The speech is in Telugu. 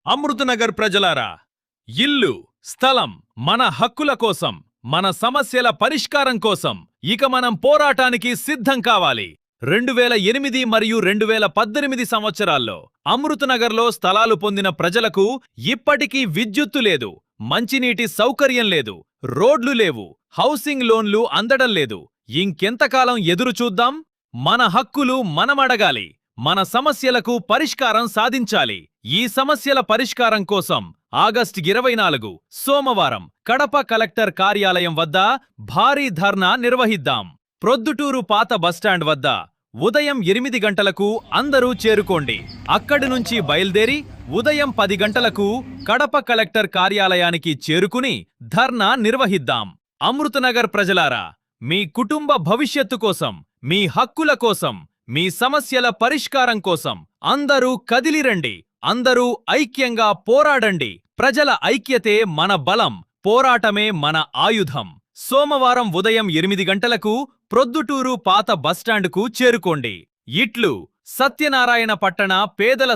అమృతనగర్ ప్రజలారా, ఇల్లు, స్థలం మన హక్కుల కోసం, మన సమస్యల పరిష్కారం కోసం ఇక మనం పోరాటానికి సిద్ధం కావాలి. 2008 మరియు 2018 సంవత్సరాల్లో అమృతనగర్లో స్థలాలు పొందిన ప్రజలకు ఇప్పటికీ విద్యుత్తు లేదు, మంచినీటి సౌకర్యం లేదు, రోడ్లు లేవు, హౌసింగ్ లోన్లు అందడం లేదు. ఇంకెంతకాలం ఎదురు చూద్దాం? మన హక్కులు మనమడగాలి. మన సమస్యలకు పరిష్కారం సాధించాలి. ఈ సమస్యల పరిష్కారం కోసం ఆగస్టు 24 సోమవారం కడప కలెక్టర్ కార్యాలయం వద్ద భారీ ధర్నా నిర్వహిద్దాం. ప్రొద్దుటూరు పాత బస్టాండ్ వద్ద ఉదయం 8 గంటలకు అందరూ చేరుకోండి. అక్కడి నుంచి బయల్దేరి ఉదయం 10 గంటలకు కడప కలెక్టర్ కార్యాలయానికి చేరుకుని ధర్నా నిర్వహిద్దాం. అమృతనగర్ ప్రజలారా, మీ కుటుంబ భవిష్యత్తు కోసం, మీ హక్కుల కోసం, మీ సమస్యల పరిష్కారం కోసం అందరూ కదిలిరండి. అందరూ ఐక్యంగా పోరాడండి. ప్రజల ఐక్యతే మన బలం, పోరాటమే మన ఆయుధం. సోమవారం ఉదయం 8 గంటలకు ప్రొద్దుటూరు పాత బస్టాండుకు చేరుకోండి. ఇట్లు సత్యనారాయణ పట్టణ పేదల